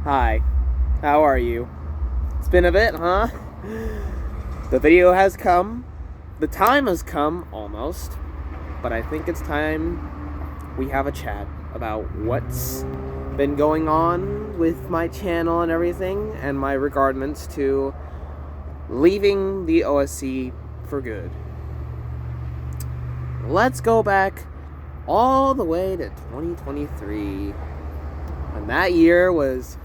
Hi, how are you? It's been a bit, huh? The video has come. The time has come, almost. But I think it's time we have a chat about what's been going on with my channel and everything, and my regards to leaving the OSC for good. Let's go back all the way to 2023. And that year was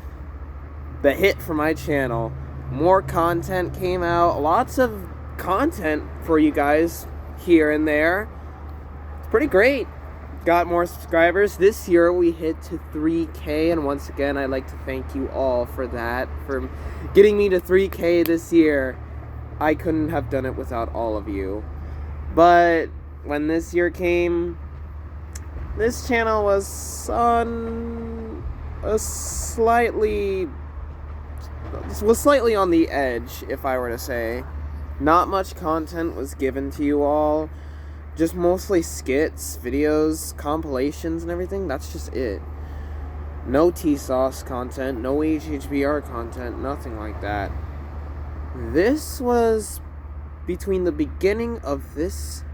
the hit for my channel. More content came out, lots of content for you guys here and there. It's pretty great. Got more subscribers. This year we hit to 3K, and once again I'd like to thank you all for that, for getting me to 3K this year. I couldn't have done it without all of you. But when this year came, this channel was on a slightly on the edge, if I were to say. Not much content was given to you all. Just mostly skits, videos, compilations, and everything. That's just it. No TSOS content, no HHBR content, nothing like that. This was between the beginning of this...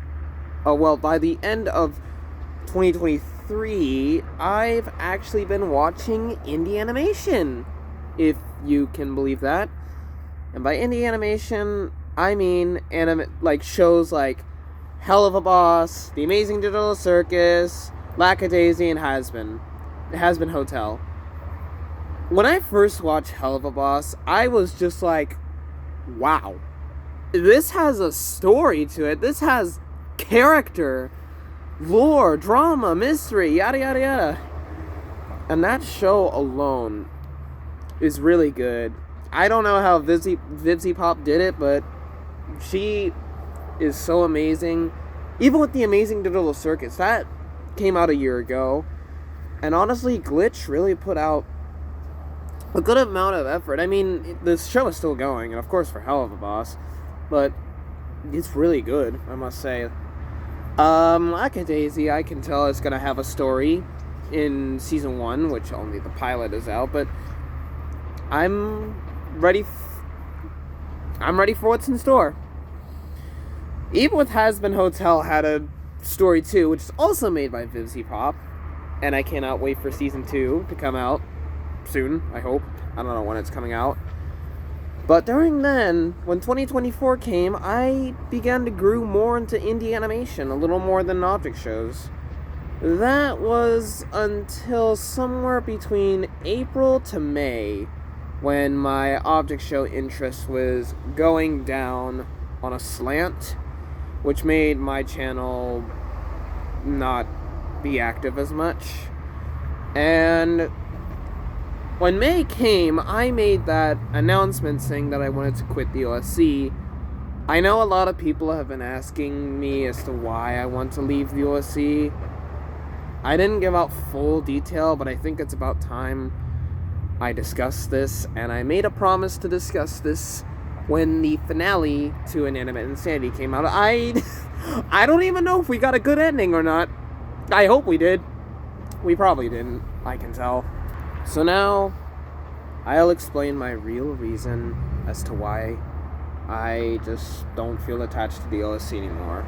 by the end of 2023, I've actually been watching indie animation, if you can believe that. And by indie animation, I mean shows like Hell of a Boss, The Amazing Digital Circus, Lackadaisy, and Has Been Hotel. When I first watched Hell of a Boss, I was just like, wow, this has a story to it. This has character, lore, drama, mystery, yada yada yada. And that show alone is really good. I don't know how Vivzy Pop did it, but she is so amazing. Even with The Amazing Digital Circus, that came out a year ago, and honestly, Glitch really put out a good amount of effort. I mean, the show is still going, and of course for Hell of a Boss, but it's really good, I must say. Lackadaisy, I can tell it's gonna have a story in season 1, which only the pilot is out, but I'm ready for what's in store. Even with Has Been Hotel had a story too, which is also made by Vivzy Pop, and I cannot wait for season 2 to come out soon, I hope. I don't know when it's coming out. But during then, when 2024 came, I began to grow more into indie animation, a little more than object shows. That was until somewhere between April to May, when my object show interest was going down on a slant, which made my channel not be active as much. And when May came, I made that announcement saying that I wanted to quit the OSC. I know a lot of people have been asking me as to why I want to leave the OSC. I didn't give out full detail, but I think it's about time I discuss this, and I made a promise to discuss this when the finale to Animate Insanity came out. I don't even know if we got a good ending or not. I hope we did. We probably didn't, I can tell. So now, I'll explain my real reason as to why I just don't feel attached to the OSC anymore.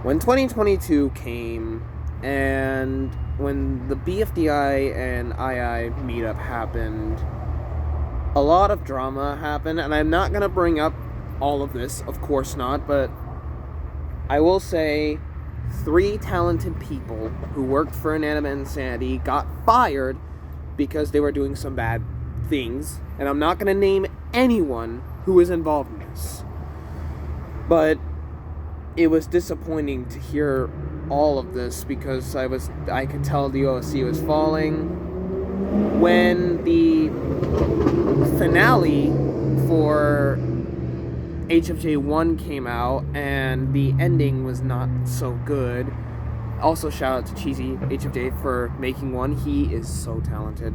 When 2022 came, and when the BFDI and II meetup happened, a lot of drama happened, and I'm not going to bring up all of this, of course not, but I will say 3 talented people who worked for Animate Insanity got fired because they were doing some bad things, and I'm not going to name anyone who was involved in this. But it was disappointing to hear all of this because I could tell the OSC was falling. When the finale for HFJ1 came out and the ending was not so good. Also, shout out to Cheesy HFJ for making one. He is so talented.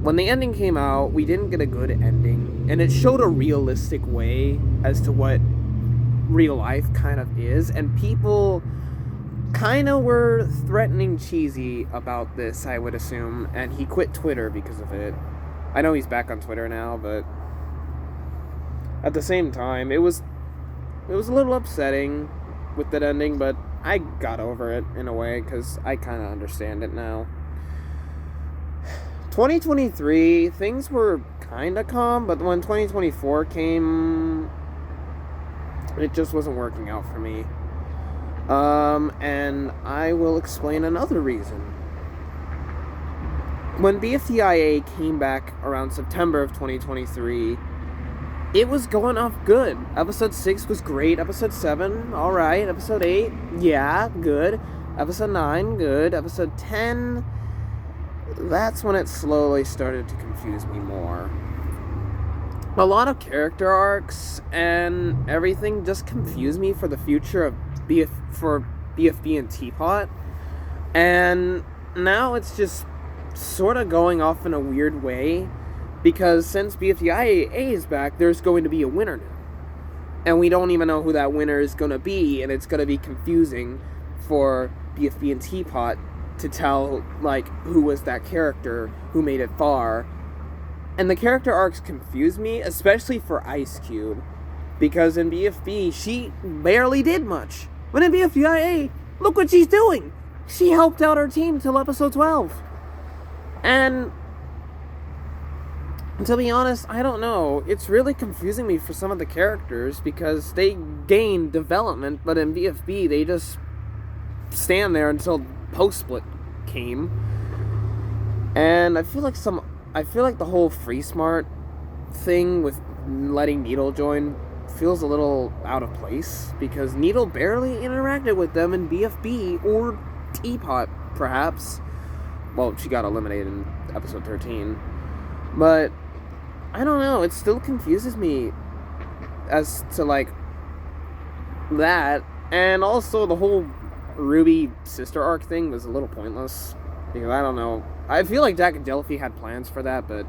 When the ending came out, we didn't get a good ending, and it showed a realistic way as to what real life kind of is, and people kind of were threatening Cheesy about this, I would assume, and he quit Twitter because of it. I know he's back on Twitter now, but at the same time, it was a little upsetting with that ending, but I got over it in a way because I kind of understand it now. 2023, things were kind of calm, but when 2024 came, it just wasn't working out for me. And I will explain another reason. When BFDIA came back around September of 2023, it was going off good. Episode 6 was great. Episode 7, alright. Episode 8, yeah, good. Episode 9, good. Episode 10, that's when it slowly started to confuse me more. A lot of character arcs and everything just confused me for the future of BFB and Teapot. And now it's just sort of going off in a weird way, because since BFDIA is back, there's going to be a winner now. And we don't even know who that winner is going to be, and it's going to be confusing for BFB and Teapot to tell, like, who was that character who made it far. And the character arcs confuse me, especially for Ice Cube, because in BFB, she barely did much. But in BFDIA, look what she's doing! She helped out her team till episode 12. And to be honest, I don't know. It's really confusing me for some of the characters because they gain development, but in BFB, they just stand there until post-split came. And I feel like the whole Free Smart thing with letting Needle join feels a little out of place, because Needle barely interacted with them in BFB or Teapot, perhaps. Well, she got eliminated in episode 13. But I don't know, it still confuses me as to, like, that. And also the whole Ruby sister arc thing was a little pointless, because I don't know. I feel like Jacknjellify had plans for that, but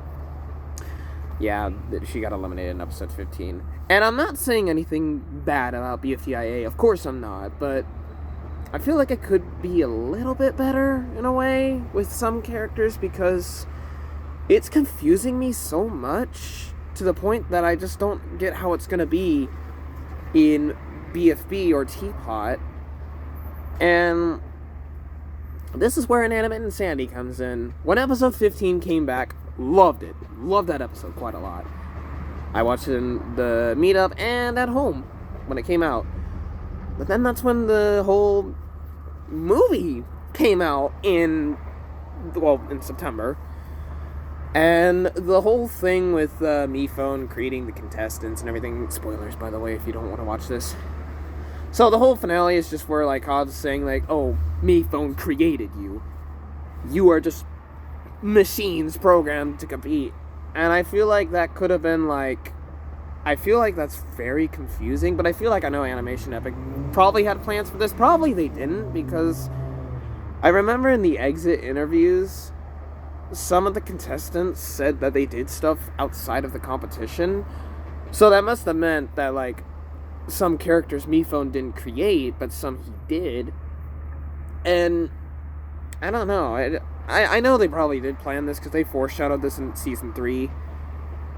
yeah, she got eliminated in episode 15. And I'm not saying anything bad about BFDIA, of course I'm not, but I feel like it could be a little bit better, in a way, with some characters, because it's confusing me so much, to the point that I just don't get how it's gonna be in BFB or Teapot. And this is where Inanimate Insanity comes in. When episode 15 came back, loved it. Loved that episode quite a lot. I watched it in the meetup and at home when it came out. But then that's when the whole movie came out in September. And the whole thing with MePhone creating the contestants and everything. Spoilers, by the way, if you don't want to watch this. So the whole finale is just where, like, Hobbs is saying, like, oh, MePhone created you. You are just machines programmed to compete. And I feel like that could have been, like, I feel like that's very confusing, but I feel like I know Animation Epic probably had plans for this. Probably they didn't, because I remember in the exit interviews, some of the contestants said that they did stuff outside of the competition. So that must have meant that, like, some characters MePhone didn't create, but some he did. And I don't know. I know they probably did plan this, because they foreshadowed this in Season 3.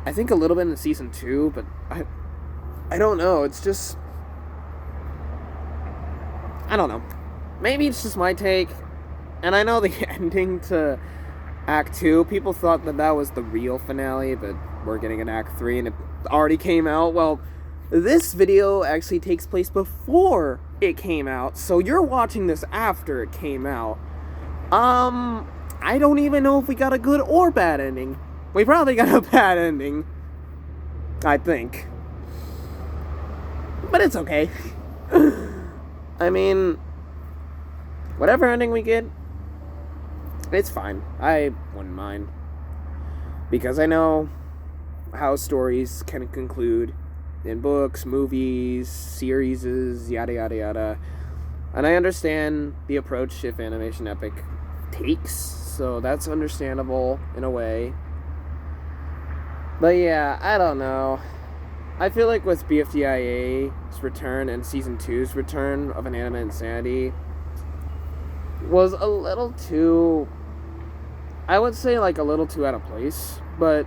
I think a little bit in Season 2, but I don't know. It's just, I don't know. Maybe it's just my take. And I know the ending to Act 2, people thought that that was the real finale, but we're getting an Act 3, and it already came out. Well, this video actually takes place before it came out, so you're watching this after it came out. I don't even know if we got a good or bad ending. We probably got a bad ending, I think. But it's okay. I mean, whatever ending we get, it's fine. I wouldn't mind. Because I know how stories can conclude in books, movies, series, yada yada yada. And I understand the approach if Animation Epic takes, so that's understandable in a way. But yeah, I don't know. I feel like with BFDIA's return and Season 2's return of Inanimate Insanity, was a little too, I would say like a little too out of place, but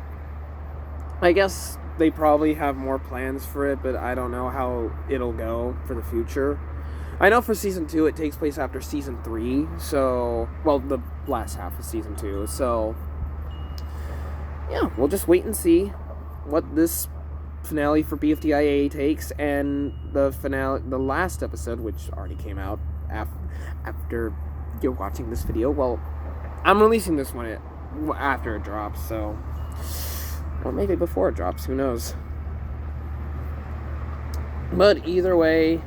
I guess they probably have more plans for it, but I don't know how it'll go for the future. I know for season 2 it takes place after season 3, so, well, the last half of season 2, so yeah, we'll just wait and see what this finale for BFDIA takes, and the finale, the last episode, which already came out after you're watching this video. Well, I'm releasing this one after it drops, so, or maybe before it drops, who knows. But either way,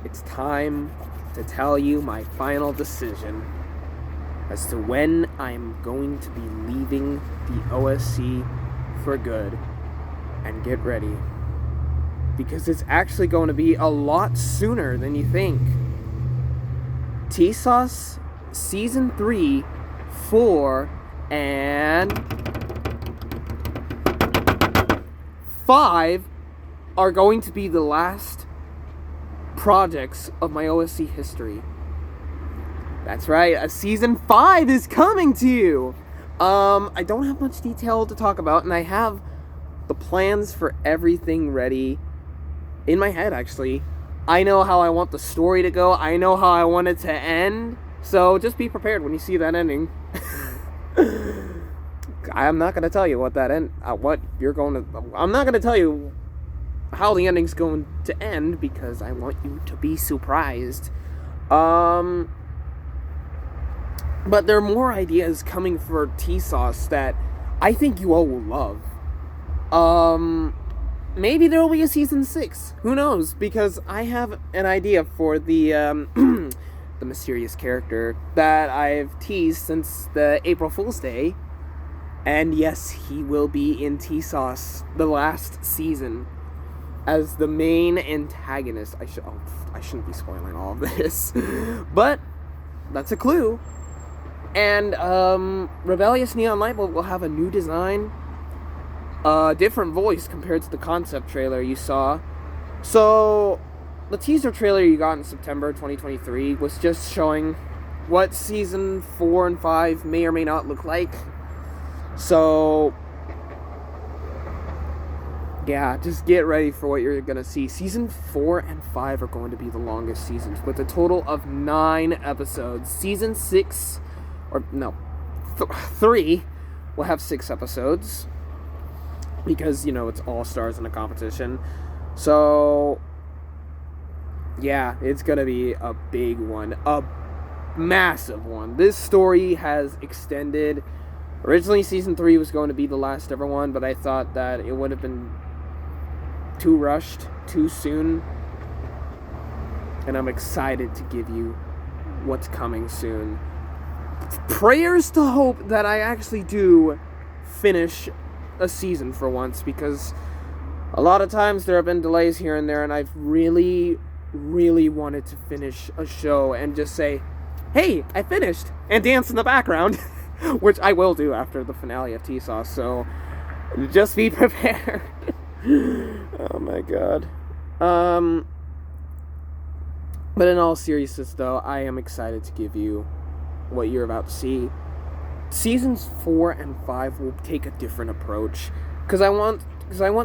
it's time to tell you my final decision as to when I'm going to be leaving the OSC for good. And get ready, because it's actually going to be a lot sooner than you think. TSOS Season 3, 4, and 5 are going to be the last projects of my OSC history. That's right, a Season 5 is coming to you! I don't have much detail to talk about, and I have the plans for everything ready in my head, actually. I know how I want the story to go. I know how I want it to end. So just be prepared when you see that ending. I'm not going to tell you what that I'm not going to tell you how the ending's going to end, because I want you to be surprised. But there are more ideas coming for TSOS that I think you all will love. Maybe there will be a season 6. Who knows? Because I have an idea for the, the mysterious character that I've teased since the April Fool's Day. And yes, he will be in TSOS the last season as the main antagonist. I shouldn't be spoiling all of this. But that's a clue. And, Rebellious Neon Lightbulb will have a new design. Different voice compared to the concept trailer you saw. So, the teaser trailer you got in September 2023 was just showing what Season 4 and 5 may or may not look like. So, yeah, just get ready for what you're gonna see. Season 4 and 5 are going to be the longest seasons, with a total of 9 episodes. Season 6, or no, 3 will have 6 episodes. Because, you know, it's all stars in a competition. So, yeah, it's gonna be a big one. A massive one. This story has extended. Originally, Season 3 was going to be the last ever one, but I thought that it would have been too rushed, too soon. And I'm excited to give you what's coming soon. Prayers to hope that I actually do finish a season for once, because a lot of times there have been delays here and there, and I've really wanted to finish a show and just say, hey, I finished, and dance in the background, which I will do after the finale of TSOS, so just be prepared. Oh my god. But in all seriousness though, I am excited to give you what you're about to see. Seasons 4 and 5 will take a different approach, because I want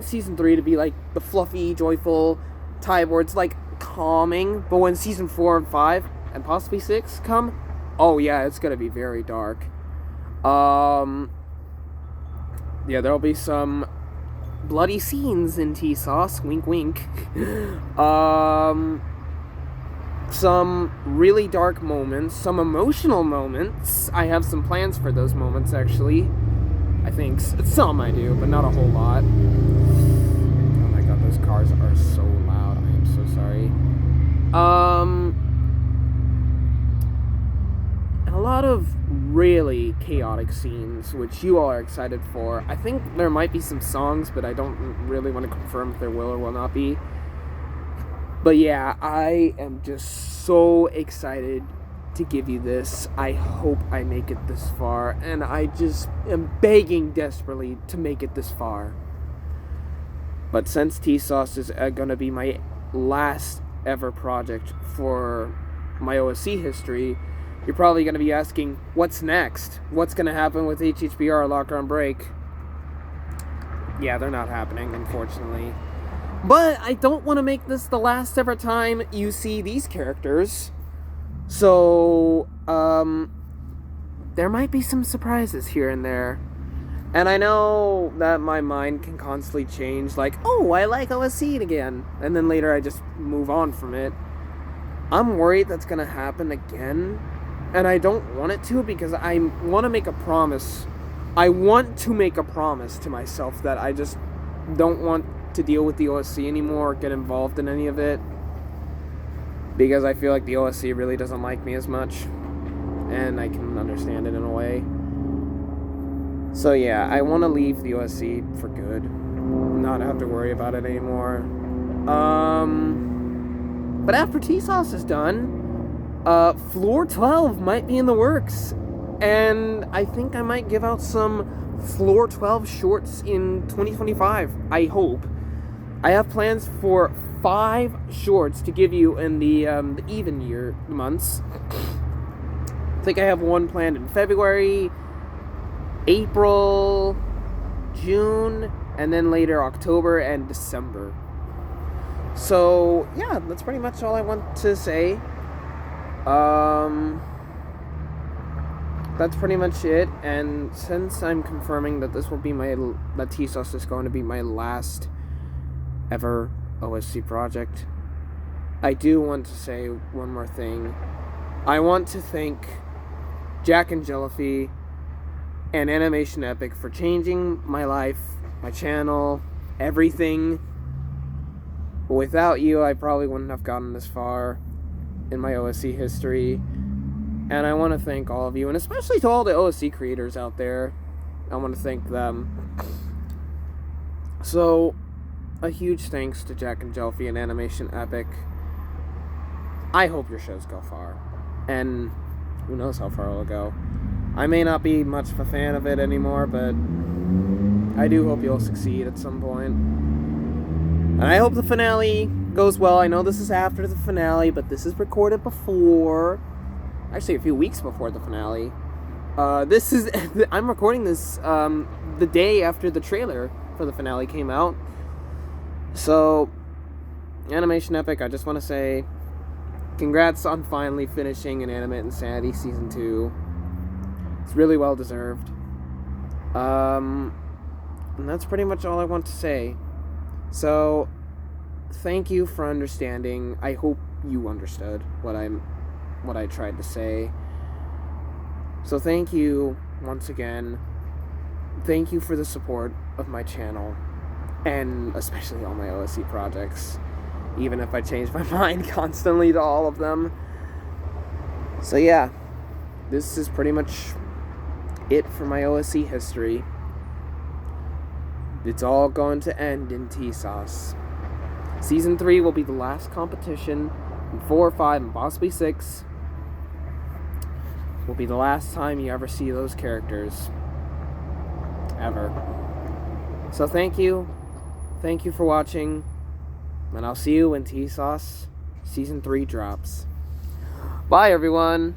Season 3 to be like the fluffy, joyful type where it's like calming, but when Season 4 and 5 and possibly 6 come, oh yeah, it's gonna be very dark. Yeah, there'll be some bloody scenes in TSOS, wink wink. Some really dark moments, some emotional moments. I have some plans for those moments, actually. I think some I do, but not a whole lot. Oh my god, those cars are so loud. I am so sorry. And a lot of really chaotic scenes, which you all are excited for. I think there might be some songs, but I don't really want to confirm if there will or will not be. But yeah, I am just so excited to give you this. I hope I make it this far, and I just am begging desperately to make it this far. But since TSOS is going to be my last ever project for my OSC history, you're probably going to be asking, what's next? What's going to happen with HHBR Locker on Break? Yeah, they're not happening, unfortunately. But I don't want to make this the last ever time you see these characters. So, there might be some surprises here and there. And I know that my mind can constantly change, like, oh, I like OSC again. And then later I just move on from it. I'm worried that's going to happen again. And I don't want it to, because I want to make a promise. I want to make a promise to myself that I just don't want to deal with the OSC anymore or get involved in any of it. Because I feel like the OSC really doesn't like me as much. And I can understand it in a way. So yeah, I want to leave the OSC for good. Not have to worry about it anymore. But after TSOS is done, Floor 12 might be in the works. And I think I might give out some Floor 12 shorts in 2025. I hope. I have plans for 5 shorts to give you in the even year months. I think I have one planned in February, April, June, and then later October and December. So, yeah, that's pretty much all I want to say. That's pretty much it. And since I'm confirming that this will be that TSOS is going to be my last ever OSC project, I do want to say one more thing. I want to thank Jacknjellify and Animation Epic for changing my life, my channel, everything. Without you, I probably wouldn't have gotten this far in my OSC history. And I want to thank all of you, and especially to all the OSC creators out there. I want to thank them. So, a huge thanks to Jacknjellify and Animation Epic. I hope your shows go far. And who knows how far it'll go. I may not be much of a fan of it anymore, but I do hope you'll succeed at some point. And I hope the finale goes well. I know this is after the finale, but this is recorded before, actually a few weeks before the finale. I'm recording this the day after the trailer for the finale came out. So, Animation Epic, I just want to say congrats on finally finishing Inanimate Insanity Season 2. It's really well deserved. And that's pretty much all I want to say. So, thank you for understanding. I hope you understood what I tried to say. So thank you once again. Thank you for the support of my channel, and especially all my OSC projects, even if I change my mind constantly to all of them. So yeah, this is pretty much it for my OSC history. It's all going to end in TSOS. Season 3 will be the last competition, and 4, 5, and possibly 6 will be the last time you ever see those characters. Ever. So thank you. Thank you for watching. And I'll see you when TSOS Season 3 drops. Bye, everyone.